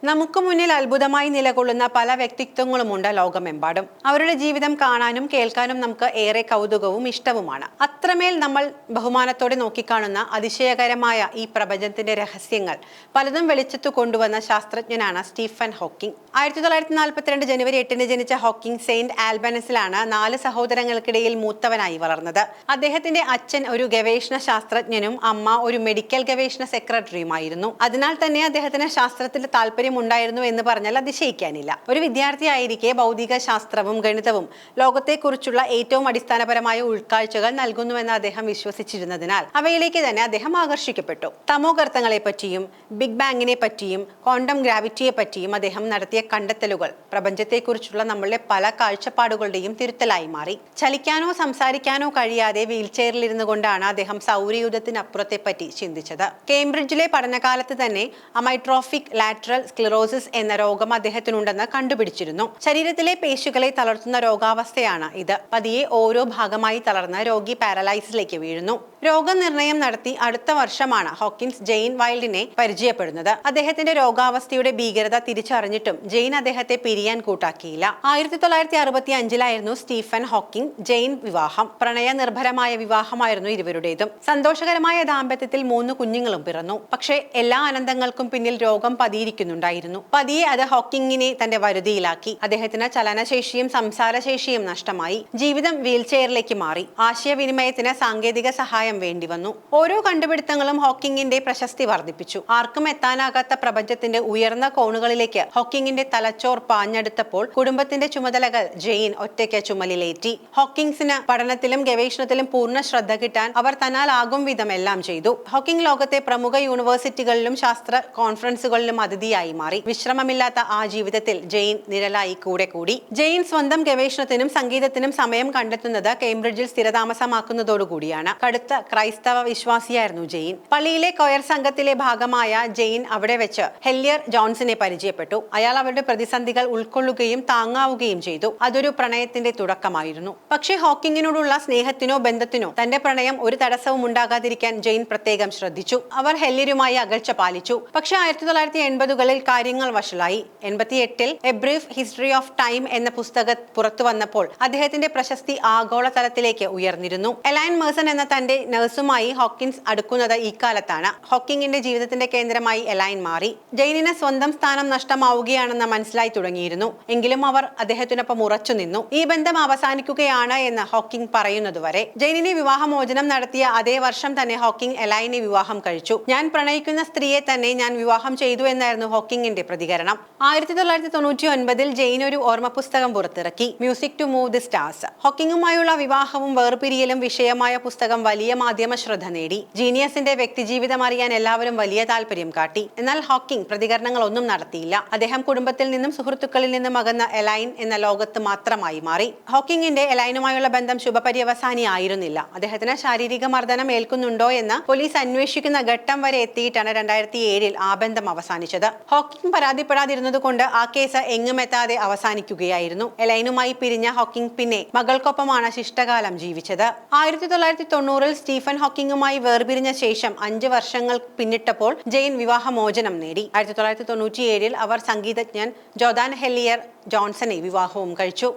നമുക്ക് മുന്നിൽ അത്ഭുതമായി നിലകൊള്ളുന്ന പല വ്യക്തിത്വങ്ങളുമുണ്ട് ലോകമെമ്പാടും. അവരുടെ ജീവിതം കാണാനും കേൾക്കാനും നമുക്ക് ഏറെ കൗതുകവും ഇഷ്ടവുമാണ്. അത്രമേൽ നമ്മൾ ബഹുമാനത്തോടെ നോക്കിക്കാണുന്ന അതിശയകരമായ ഈ പ്രപഞ്ചത്തിന്റെ രഹസ്യങ്ങൾ പലതും വെളിച്ചത്തു കൊണ്ടുവന്ന ശാസ്ത്രജ്ഞനാണ് സ്റ്റീഫൻ ഹോക്കിംഗ്. 1942 ജനുവരി 8 ജനിച്ച ഹോക്കിംഗ് സെയിന്റ് ആൽബനസിലാണ് 4 സഹോദരങ്ങൾക്കിടയിൽ മൂത്തവനായി വളർന്നത്. അദ്ദേഹത്തിന്റെ അച്ഛൻ ഒരു ഗവേഷണ ശാസ്ത്രജ്ഞനും അമ്മ ഒരു മെഡിക്കൽ ഗവേഷണ സെക്രട്ടറിയുമായിരുന്നു. അതിനാൽ തന്നെ അദ്ദേഹത്തിന് ശാസ്ത്രത്തിൽ താല്പര്യം ഉണ്ടായിരുന്നു എന്ന് പറഞ്ഞാൽ അതിശയിക്കാനില്ല. ഒരു വിദ്യാർത്ഥിയായിരിക്കെ ഭൗതിക ശാസ്ത്രവും ഗണിതവും ലോകത്തെക്കുറിച്ചുള്ള ഏറ്റവും അടിസ്ഥാനപരമായ ഉൾക്കാഴ്ചകൾ നൽകുന്നുവെന്ന് അദ്ദേഹം വിശ്വസിച്ചിരുന്നതിനാൽ അവയിലേക്ക് തന്നെ അദ്ദേഹം ആകർഷിക്കപ്പെട്ടു. തമോഗർത്തങ്ങളെ പറ്റിയും ബിഗ് ബാങ്ങിനെ പറ്റിയും ക്വാണ്ടം ഗ്രാവിറ്റിയെ പറ്റിയും അദ്ദേഹം നടത്തിയ കണ്ടെത്തലുകൾ പ്രപഞ്ചത്തെക്കുറിച്ചുള്ള നമ്മളുടെ പല കാഴ്ചപ്പാടുകളുടെയും തിരുത്തലായി മാറി. ചലിക്കാനോ സംസാരിക്കാനോ കഴിയാതെ വീൽചെയറിലിരുന്നു കൊണ്ടാണ് അദ്ദേഹം സൗരയൂഥത്തിനപ്പുറത്തെ പറ്റി ചിന്തിച്ചത്. കേംബ്രിഡ്ജിലെ പഠനകാലത്ത് തന്നെ അമൈട്രോഫിക് ലാറ്ററൽ സ്ക്ലിറോസിസ് എന്ന രോഗം അദ്ദേഹത്തിനുണ്ടെന്ന് കണ്ടുപിടിച്ചിരുന്നു. ശരീരത്തിലെ പേശികളെ തളർത്തുന്ന രോഗാവസ്ഥയാണ് ഇത്. പതിയെ ഓരോ ഭാഗമായി തളർന്ന് രോഗി പാരലൈസിലേക്ക് വീഴുന്നു. രോഗനിർണയം നടത്തി അടുത്ത വർഷമാണ് ഹോക്കിൻസ് ജെയിൻ വൈൽഡിനെ പരിചയപ്പെടുന്നത്. അദ്ദേഹത്തിന്റെ രോഗാവസ്ഥയുടെ ഭീകരത തിരിച്ചറിഞ്ഞിട്ടും ജെയിൻ അദ്ദേഹത്തെ പിരിയാൻ കൂട്ടാക്കിയില്ല. 1965 സ്റ്റീഫൻ ഹോക്കിംഗ് ജെയിൻ വിവാഹം. പ്രണയനിർഭരമായ വിവാഹമായിരുന്നു ഇരുവരുടേതും. സന്തോഷകരമായ ദാമ്പത്യത്തിൽ 3 കുഞ്ഞുങ്ങളും പിറന്നു. പക്ഷേ എല്ലാ ആനന്ദങ്ങൾക്കും പിന്നിൽ രോഗം പതിയിരിക്കുന്നുണ്ടായിരുന്നു. പതിയെ അത് ഹോക്കിങ്ങിനെ തന്റെ വരുതിയിലാക്കി. അദ്ദേഹത്തിന് ചലനശേഷിയും സംസാരശേഷിയും നഷ്ടമായി. ജീവിതം വീൽചെയറിലേക്ക് മാറി. ആശയവിനിമയത്തിന് സാങ്കേതിക സഹായം വേണ്ടി വന്നു. ഓരോ കണ്ടുപിടുത്തങ്ങളും ഹോക്കിങ്ങിന്റെ പ്രശസ്തി വർദ്ധിപ്പിച്ചു. ആർക്കും എത്താനാകാത്ത പ്രപഞ്ചത്തിന്റെ ഉയർന്ന കോണുകളിലേക്ക് ഹോക്കിങ്ങിന്റെ തലച്ചോർ പാഞ്ഞെടുത്തപ്പോൾ കുടുംബത്തിന്റെ ചുമതലകൾ ജെയിൻ ഒറ്റയ്ക്ക് ചുമലിലേറ്റി. ഹോക്കിങ്സിന് പഠനത്തിലും ഗവേഷണത്തിലും പൂർണ്ണ ശ്രദ്ധ കിട്ടാൻ അവർ തന്നാലാകും വിധം എല്ലാം ചെയ്തു. ഹോക്കിംഗ് ലോകത്തെ പ്രമുഖ യൂണിവേഴ്സിറ്റികളിലും ശാസ്ത്ര കോൺഫറൻസുകളിലും അതിഥിയായി മാറി. വിശ്രമമില്ലാത്ത ആ ജീവിതത്തിൽ ജെയിൻ നിഴലായി കൂടി. ജെയിൻ സ്വന്തം ഗവേഷണത്തിനും സംഗീതത്തിനും സമയം കണ്ടെത്തുന്നത് കേംബ്രിഡ്ജിൽ സ്ഥിരതാമസമാക്കുന്നതോടുകൂടിയാണ്. കടുത്ത ക്രൈസ്തവ വിശ്വാസിയായിരുന്നു ജെയിൻ. പള്ളിയിലെ കൊയർ സംഘത്തിലെ ഭാഗമായ ജെയിൻ അവിടെ വെച്ച് ഹെല്ലിയർ ജോൺസിനെ പരിചയപ്പെട്ടു. അയാൾ അവരുടെ പ്രതിസന്ധികൾ ഉൾക്കൊള്ളുകയും താങ്ങാവുകയും ചെയ്തു. അതൊരു പ്രണയത്തിന്റെ തുടക്കമായിരുന്നു. പക്ഷേ ഹോക്കിങ്ങിനോടുള്ള സ്നേഹത്തിനോ ബന്ധത്തിനോ തന്റെ പ്രണയം ഒരു തടസ്സവും ഉണ്ടാകാതിരിക്കാൻ ജെയിൻ പ്രത്യേകം ശ്രദ്ധിച്ചു. അവർ ഹെല്ലിയരുമായി അകൽച്ച പാലിച്ചു. പക്ഷേ 1980കളിൽ കാര്യങ്ങൾ വഷളായി. 88 A brief history of time എന്ന പുസ്തകം പുറത്തു വന്നപ്പോൾ അദ്ദേഹത്തിന്റെ പ്രശസ്തി ആഗോളതലത്തിലേക്ക് ഉയർന്നിരുന്നു. എലൈൻ മേഴ്സൺ എന്ന തന്റെ നഴ്സുമായി ഹോക്കിൻസ് അടുക്കുന്നത് ഈ കാലത്താണ്. ഹോക്കിങ്ങിന്റെ ജീവിതത്തിന്റെ കേന്ദ്രമായി എലൈൻ മാറി. ജെയിനിന് സ്വന്തം സ്ഥാനം നഷ്ടമാവുകയാണെന്ന് മനസ്സിലായി തുടങ്ങിയിരുന്നു. എങ്കിലും അവർ അദ്ദേഹത്തിനൊപ്പം ഉറച്ചു നിന്നു. ഈ ബന്ധം അവസാനിക്കുകയാണ് എന്ന് ഹോക്കിംഗ് പറയുന്നതുവരെ. ജെയിനിനെ വിവാഹമോചനം നടത്തിയ അതേ വർഷം തന്നെ ഹോക്കിംഗ് എലൈനെ വിവാഹം കഴിച്ചു. ഞാൻ പ്രണയിക്കുന്ന സ്ത്രീയെ തന്നെ ഞാൻ വിവാഹം ചെയ്തു എന്നായിരുന്നു ഹോക്കിങ്ങിന്റെ പ്രതികരണം. 1999 ജെയിൻ ഒരു ഓർമ്മ പുസ്തകം പുറത്തിറക്കി, music to move the stars. ഹോക്കിങ്ങുമായുള്ള വിവാഹവും വേർപിരിയലും വിഷയമായ പുസ്തകം വലിയ മാധ്യമ ശ്രദ്ധ നേടി. ജീനിയസിന്റെ വ്യക്തിജീവിതം അറിയാൻ എല്ലാവരും വലിയ താല്പര്യം കാട്ടി. എന്നാൽ ഹോക്കിംഗ് പ്രതികരണങ്ങളൊന്നും നടത്തിയില്ല. അദ്ദേഹം കുടുംബത്തിൽ നിന്നും സുഹൃത്തുക്കളിൽ നിന്നും അകന്ന എലൈൻ എന്ന ലോകത്ത് മാത്രമായി മാറി. ഹോക്കിങ്ങിന്റെ എലൈനുമായുള്ള ബന്ധം ശുഭപര്യവസാനി ആയിരുന്നില്ല. അദ്ദേഹത്തിന് ശാരീരിക മർദ്ദനം ഏൽക്കുന്നുണ്ടോ എന്ന് പോലീസ് അന്വേഷിക്കുന്ന ഘട്ടം വരെ എത്തിയിട്ടാണ് 2007 ആ ബന്ധം അവസാനിച്ചത്. ഹോക്കിംഗ് പരാതിപ്പെടാതിരുന്നത് കൊണ്ട് ആ കേസ് എങ്ങും എത്താതെ അവസാനിക്കുകയായിരുന്നു. എലൈനുമായി പിരിഞ്ഞ ഹോക്കിംഗ് പിന്നെ മകൾക്കൊപ്പമാണ് ശിഷ്ടകാലം ജീവിച്ചത്. 1990 സ്റ്റീഫൻ ഹോക്കിങ്ങുമായി വേർപിരിഞ്ഞ ശേഷം 5 വർഷങ്ങൾ പിന്നിട്ടപ്പോൾ ജെയിൻ വിവാഹമോചനം നേടി. 1997 അവർ സംഗീതജ്ഞൻ ജോർദാൻ ഹെല്ലിയർ ജോൺസനെ വിവാഹവും കഴിച്ചു.